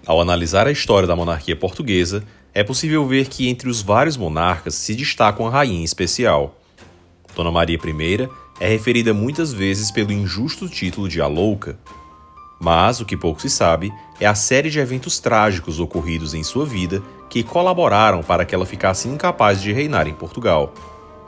Ao analisar a história da monarquia portuguesa, é possível ver que entre os vários monarcas se destaca uma rainha em especial. Dona Maria I é referida muitas vezes pelo injusto título de a Louca. Mas o que pouco se sabe é a série de eventos trágicos ocorridos em sua vida que colaboraram para que ela ficasse incapaz de reinar em Portugal.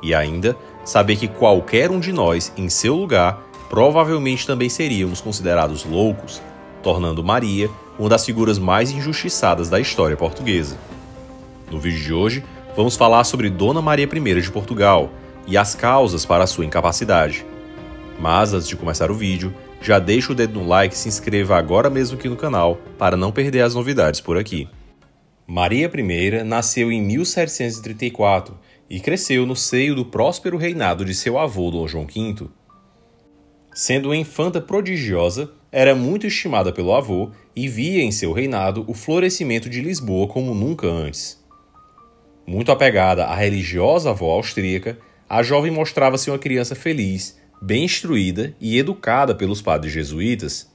E ainda, saber que qualquer um de nós, em seu lugar, provavelmente também seríamos considerados loucos, tornando Maria uma das figuras mais injustiçadas da história portuguesa. No vídeo de hoje, vamos falar sobre Dona Maria I de Portugal e as causas para a sua incapacidade. Mas antes de começar o vídeo, já deixa o dedo no like e se inscreva agora mesmo aqui no canal para não perder as novidades por aqui. Maria I nasceu em 1734 e cresceu no seio do próspero reinado de seu avô Dom João V. Sendo uma infanta prodigiosa, era muito estimada pelo avô e via em seu reinado o florescimento de Lisboa como nunca antes. Muito apegada à religiosa avó austríaca, a jovem mostrava-se uma criança feliz, bem instruída e educada pelos padres jesuítas.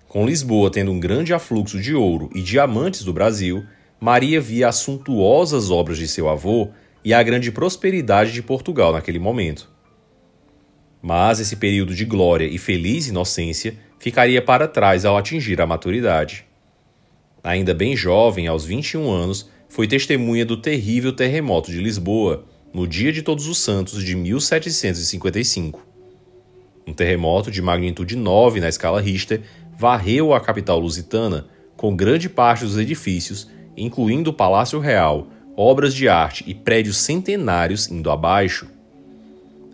Com Lisboa tendo um grande afluxo de ouro e diamantes do Brasil, Maria via as suntuosas obras de seu avô e a grande prosperidade de Portugal naquele momento. Mas esse período de glória e feliz inocência ficaria para trás ao atingir a maturidade. Ainda bem jovem, aos 21 anos, foi testemunha do terrível terremoto de Lisboa, no dia de Todos os Santos de 1755. Um terremoto de magnitude 9 na escala Richter varreu a capital lusitana, com grande parte dos edifícios, incluindo o Palácio Real, obras de arte e prédios centenários indo abaixo.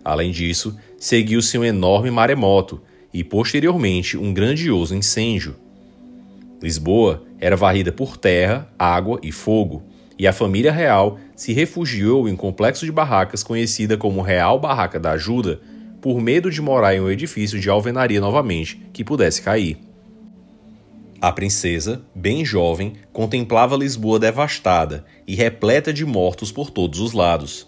Além disso, seguiu-se um enorme maremoto e, posteriormente, um grandioso incêndio. Lisboa era varrida por terra, água e fogo, e a família real se refugiou em um complexo de barracas conhecida como Real Barraca da Ajuda, por medo de morar em um edifício de alvenaria novamente que pudesse cair. A princesa, bem jovem, contemplava Lisboa devastada e repleta de mortos por todos os lados.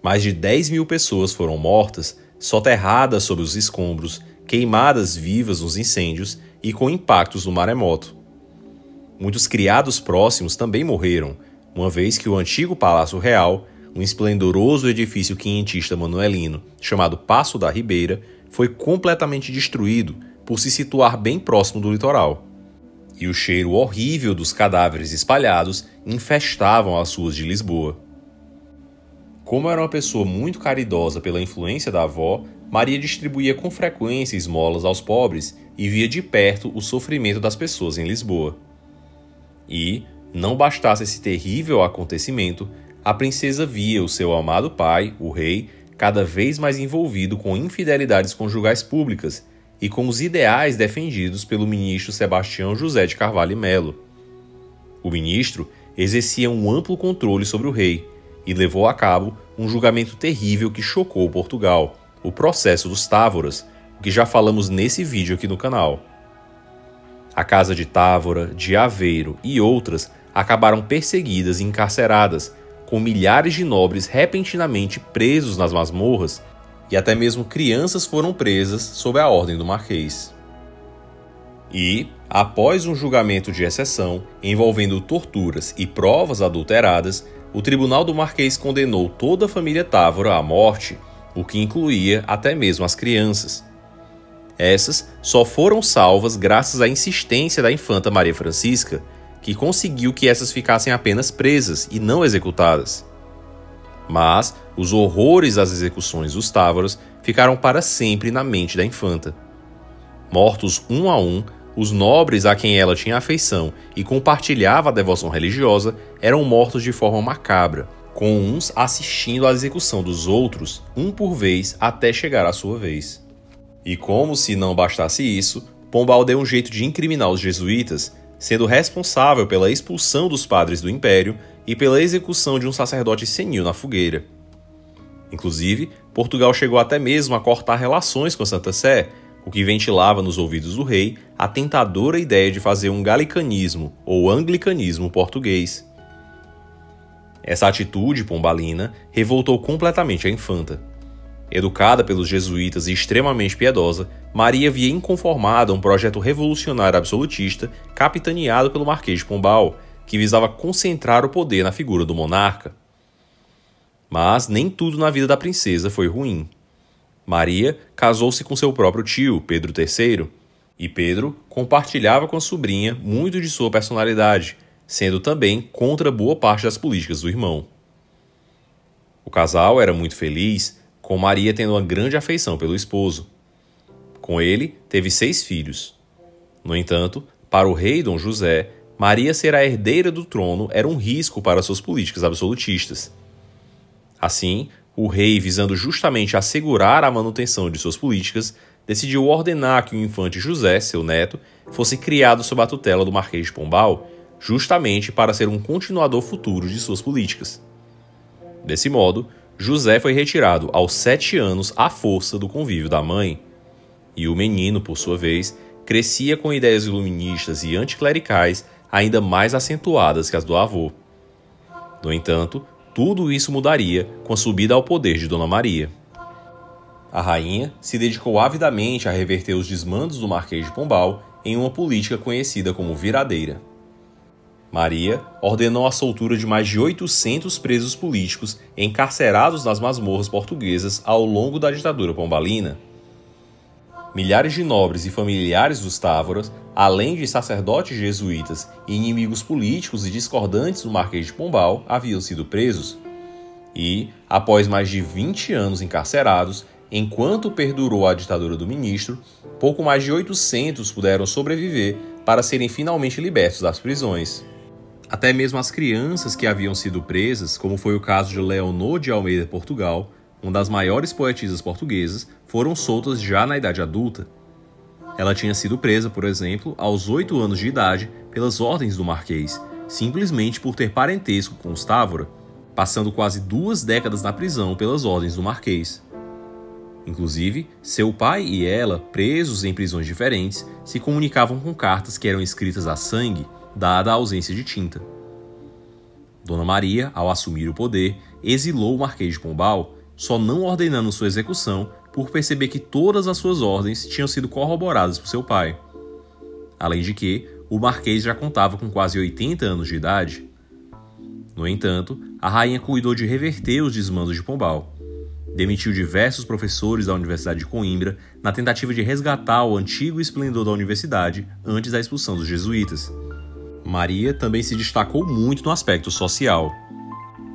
Mais de 10.000 pessoas foram mortas, soterradas sob os escombros, queimadas vivas nos incêndios e com impactos no maremoto. Muitos criados próximos também morreram, uma vez que o antigo Palácio Real, um esplendoroso edifício quinhentista manuelino chamado Paço da Ribeira, foi completamente destruído por se situar bem próximo do litoral. E o cheiro horrível dos cadáveres espalhados infestavam as ruas de Lisboa. Como era uma pessoa muito caridosa pela influência da avó, Maria distribuía com frequência esmolas aos pobres e via de perto o sofrimento das pessoas em Lisboa. E, não bastasse esse terrível acontecimento, a princesa via o seu amado pai, o rei, cada vez mais envolvido com infidelidades conjugais públicas e com os ideais defendidos pelo ministro Sebastião José de Carvalho e Melo. O ministro exercia um amplo controle sobre o rei e levou a cabo um julgamento terrível que chocou Portugal, o processo dos Távoras, o que já falamos nesse vídeo aqui no canal. A Casa de Távora, de Aveiro e outras acabaram perseguidas e encarceradas, com milhares de nobres repentinamente presos nas masmorras e até mesmo crianças foram presas sob a ordem do Marquês. E, após um julgamento de exceção envolvendo torturas e provas adulteradas, o Tribunal do Marquês condenou toda a família Távora à morte, o que incluía até mesmo as crianças. Essas só foram salvas graças à insistência da infanta Maria Francisca, que conseguiu que essas ficassem apenas presas e não executadas. Mas os horrores das execuções dos Távoras ficaram para sempre na mente da infanta. Mortos um a um, os nobres a quem ela tinha afeição e compartilhava a devoção religiosa eram mortos de forma macabra, com uns assistindo à execução dos outros, um por vez, até chegar à sua vez. E como se não bastasse isso, Pombal deu um jeito de incriminar os jesuítas, sendo responsável pela expulsão dos padres do Império e pela execução de um sacerdote senil na fogueira. Inclusive, Portugal chegou até mesmo a cortar relações com a Santa Sé, o que ventilava nos ouvidos do rei a tentadora ideia de fazer um galicanismo ou anglicanismo português. Essa atitude pombalina revoltou completamente a infanta. Educada pelos jesuítas e extremamente piedosa, Maria via inconformada um projeto revolucionário absolutista capitaneado pelo Marquês de Pombal, que visava concentrar o poder na figura do monarca. Mas nem tudo na vida da princesa foi ruim. Maria casou-se com seu próprio tio, Pedro III, e Pedro compartilhava com a sobrinha muito de sua personalidade, sendo também contra boa parte das políticas do irmão. O casal era muito feliz, com Maria tendo uma grande afeição pelo esposo. Com ele, teve 6 filhos. No entanto, para o rei Dom José, Maria ser a herdeira do trono era um risco para suas políticas absolutistas. Assim, o rei, visando justamente assegurar a manutenção de suas políticas, decidiu ordenar que o infante José, seu neto, fosse criado sob a tutela do Marquês de Pombal, justamente para ser um continuador futuro de suas políticas. Desse modo, José foi retirado aos 7 anos à força do convívio da mãe, e o menino, por sua vez, crescia com ideias iluministas e anticlericais ainda mais acentuadas que as do avô. No entanto, tudo isso mudaria com a subida ao poder de Dona Maria. A rainha se dedicou avidamente a reverter os desmandos do Marquês de Pombal em uma política conhecida como viradeira. Maria ordenou a soltura de mais de 800 presos políticos encarcerados nas masmorras portuguesas ao longo da ditadura pombalina. Milhares de nobres e familiares dos Távoras, além de sacerdotes jesuítas e inimigos políticos e discordantes do Marquês de Pombal, haviam sido presos. E, após mais de 20 anos encarcerados, enquanto perdurou a ditadura do ministro, pouco mais de 800 puderam sobreviver para serem finalmente libertos das prisões. Até mesmo as crianças que haviam sido presas, como foi o caso de Leonor de Almeida Portugal, uma das maiores poetisas portuguesas, foram soltas já na idade adulta. Ela tinha sido presa, por exemplo, aos 8 anos de idade pelas ordens do Marquês, simplesmente por ter parentesco com os Távora, passando quase 2 décadas na prisão pelas ordens do Marquês. Inclusive, seu pai e ela, presos em prisões diferentes, se comunicavam com cartas que eram escritas a sangue, dada a ausência de tinta. Dona Maria, ao assumir o poder, exilou o Marquês de Pombal, só não ordenando sua execução por perceber que todas as suas ordens tinham sido corroboradas por seu pai. Além de que, o Marquês já contava com quase 80 anos de idade. No entanto, a rainha cuidou de reverter os desmandos de Pombal. Demitiu diversos professores da Universidade de Coimbra na tentativa de resgatar o antigo esplendor da universidade antes da expulsão dos jesuítas. Maria também se destacou muito no aspecto social.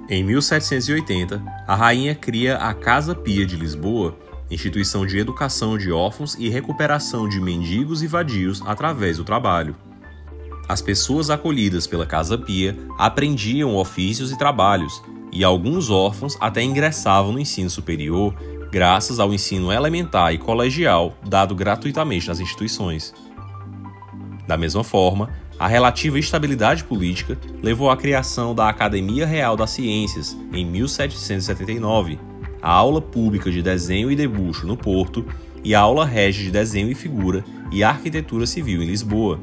Em 1780, a rainha cria a Casa Pia de Lisboa, instituição de educação de órfãos e recuperação de mendigos e vadios através do trabalho. As pessoas acolhidas pela Casa Pia aprendiam ofícios e trabalhos, e alguns órfãos até ingressavam no ensino superior, graças ao ensino elementar e colegial dado gratuitamente nas instituições. Da mesma forma, a relativa estabilidade política levou à criação da Academia Real das Ciências, em 1779, a Aula Pública de Desenho e Debuxo no Porto e a Aula Régia de Desenho e Figura e Arquitetura Civil em Lisboa,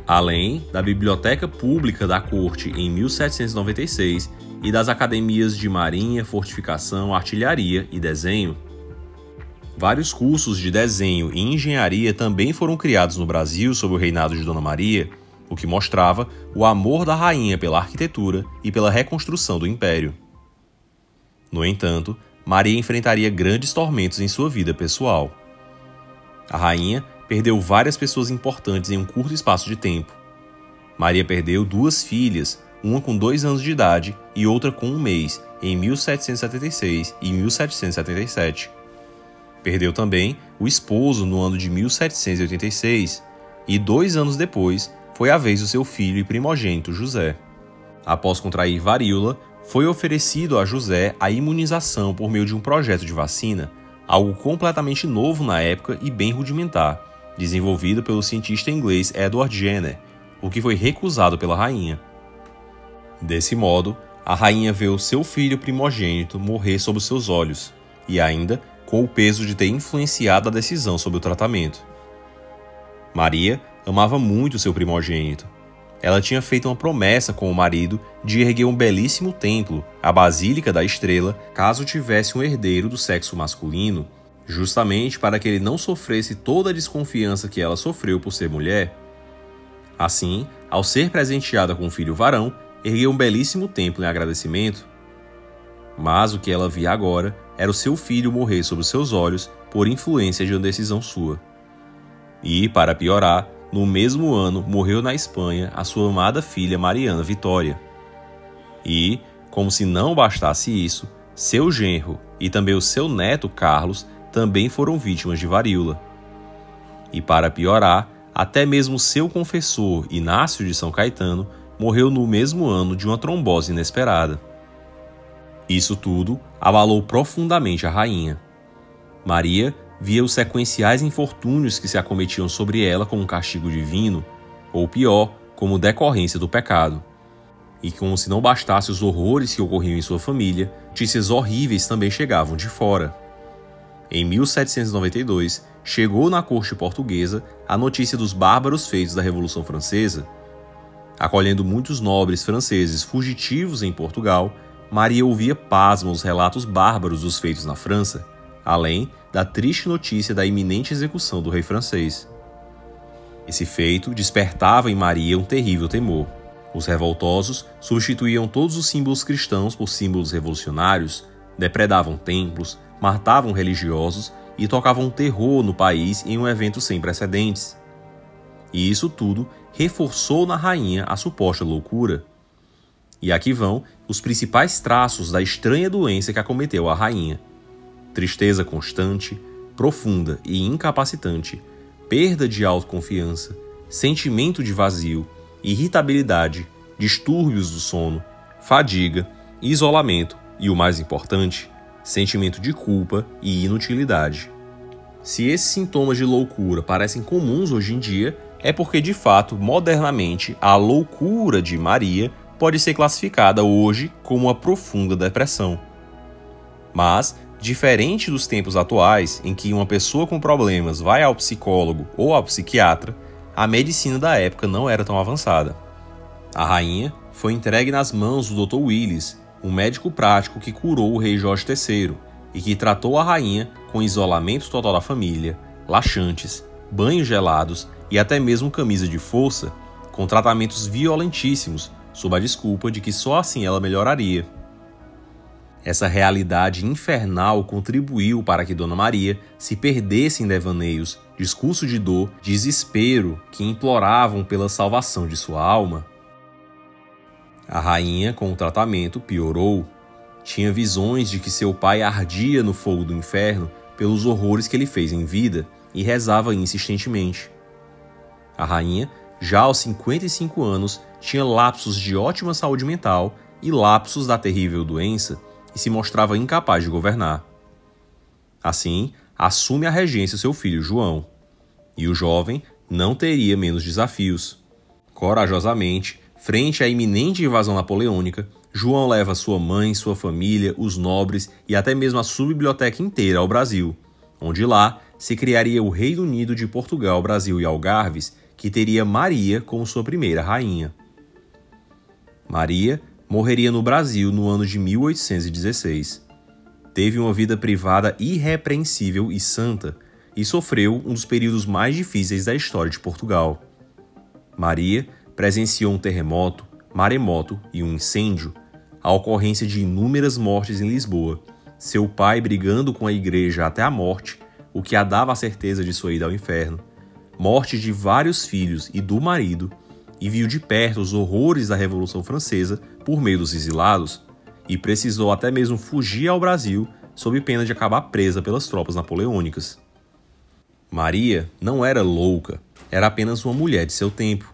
além da Biblioteca Pública da Corte em 1796 e das Academias de Marinha, Fortificação, Artilharia e Desenho. Vários cursos de desenho e engenharia também foram criados no Brasil sob o reinado de Dona Maria, o que mostrava o amor da rainha pela arquitetura e pela reconstrução do império. No entanto, Maria enfrentaria grandes tormentos em sua vida pessoal. A rainha perdeu várias pessoas importantes em um curto espaço de tempo. Maria perdeu 2 filhas, uma com 2 anos de idade e outra com 1 mês, em 1776 e 1777. Perdeu também o esposo no ano de 1786 e 2 anos depois foi a vez do seu filho e primogênito José. Após contrair varíola, foi oferecido a José a imunização por meio de um projeto de vacina, algo completamente novo na época e bem rudimentar, desenvolvido pelo cientista inglês Edward Jenner, o que foi recusado pela rainha. Desse modo, a rainha vê o seu filho primogênito morrer sob os seus olhos, e ainda com o peso de ter influenciado a decisão sobre o tratamento. Maria amava muito seu primogênito. ela tinha feito uma promessa com o marido de erguer um belíssimo templo, a Basílica da Estrela, caso tivesse um herdeiro do sexo masculino, justamente para que ele não sofresse toda a desconfiança que ela sofreu por ser mulher. Assim, ao ser presenteada com um filho varão, ergueu um belíssimo templo em agradecimento. Mas o que ela via agora era o seu filho morrer sob os seus olhos por influência de uma decisão sua. E, para piorar, no mesmo ano morreu na Espanha a sua amada filha Mariana Vitória. E, como se não bastasse isso, seu genro e também o seu neto Carlos também foram vítimas de varíola. E, para piorar, até mesmo seu confessor Inácio de São Caetano morreu no mesmo ano de uma trombose inesperada. Isso tudo abalou profundamente a rainha. Maria via os sequenciais infortúnios que se acometiam sobre ela como um castigo divino, ou pior, como decorrência do pecado. E como se não bastasse os horrores que ocorriam em sua família, notícias horríveis também chegavam de fora. Em 1792, chegou na corte portuguesa a notícia dos bárbaros feitos da Revolução Francesa. Acolhendo muitos nobres franceses fugitivos em Portugal, Maria ouvia pasma os relatos bárbaros dos feitos na França, além da triste notícia da iminente execução do rei francês. Esse feito despertava em Maria um terrível temor. Os revoltosos substituíam todos os símbolos cristãos por símbolos revolucionários, depredavam templos, matavam religiosos e tocavam terror no país em um evento sem precedentes. E isso tudo reforçou na rainha a suposta loucura. E aqui vão os principais traços da estranha doença que acometeu a rainha: tristeza constante, profunda e incapacitante, perda de autoconfiança, sentimento de vazio, irritabilidade, distúrbios do sono, fadiga, isolamento e, o mais importante, sentimento de culpa e inutilidade. Se esses sintomas de loucura parecem comuns hoje em dia, é porque, de fato, modernamente, a loucura de Maria pode ser classificada hoje como uma profunda depressão. Mas, diferente dos tempos atuais, em que uma pessoa com problemas vai ao psicólogo ou ao psiquiatra, a medicina da época não era tão avançada. A rainha foi entregue nas mãos do Dr. Willis, um médico prático que curou o rei Jorge III e que tratou a rainha com isolamento total da família, laxantes, banhos gelados e até mesmo camisa de força, com tratamentos violentíssimos, sob a desculpa de que só assim ela melhoraria. Essa realidade infernal contribuiu para que Dona Maria se perdesse em devaneios, discurso de dor, desespero que imploravam pela salvação de sua alma. A rainha, com o tratamento, piorou. Tinha visões de que seu pai ardia no fogo do inferno pelos horrores que ele fez em vida e rezava insistentemente. A rainha, já aos 55 anos, tinha lapsos de ótima saúde mental e lapsos da terrível doença e se mostrava incapaz de governar. Assim, assume a regência seu filho João. E o jovem não teria menos desafios. Corajosamente, frente à iminente invasão napoleônica, João leva sua mãe, sua família, os nobres e até mesmo a sua biblioteca inteira ao Brasil, onde lá se criaria o Reino Unido de Portugal, Brasil e Algarves, que teria Maria como sua primeira rainha. Maria morreria no Brasil no ano de 1816. Teve uma vida privada irrepreensível e santa e sofreu um dos períodos mais difíceis da história de Portugal. Maria presenciou um terremoto, maremoto e um incêndio, a ocorrência de inúmeras mortes em Lisboa, seu pai brigando com a igreja até a morte, o que a dava a certeza de sua ida ao inferno, morte de vários filhos e do marido, e viu de perto os horrores da Revolução Francesa por meio dos exilados, e precisou até mesmo fugir ao Brasil sob pena de acabar presa pelas tropas napoleônicas. Maria não era louca, era apenas uma mulher de seu tempo.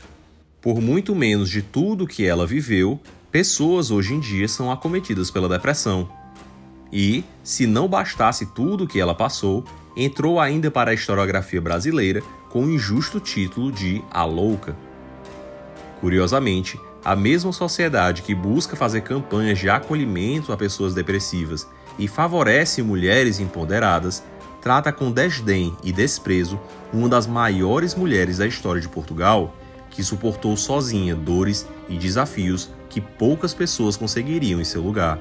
Por muito menos de tudo que ela viveu, pessoas hoje em dia são acometidas pela depressão. E, se não bastasse tudo que ela passou, entrou ainda para a historiografia brasileira com o injusto título de A Louca. Curiosamente, a mesma sociedade que busca fazer campanhas de acolhimento a pessoas depressivas e favorece mulheres empoderadas, trata com desdém e desprezo uma das maiores mulheres da história de Portugal, que suportou sozinha dores e desafios que poucas pessoas conseguiriam em seu lugar.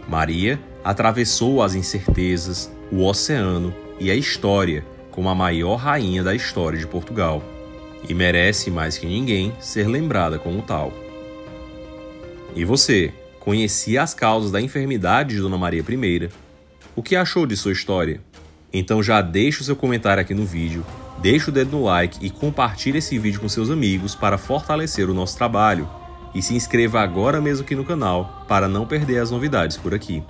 Maria atravessou as incertezas, o oceano e a história como a maior rainha da história de Portugal, e merece mais que ninguém ser lembrada como tal. E você, conhecia as causas da enfermidade de Dona Maria I? O que achou de sua história? Então já deixa o seu comentário aqui no vídeo, deixa o dedo no like e compartilhe esse vídeo com seus amigos para fortalecer o nosso trabalho. E se inscreva agora mesmo aqui no canal para não perder as novidades por aqui.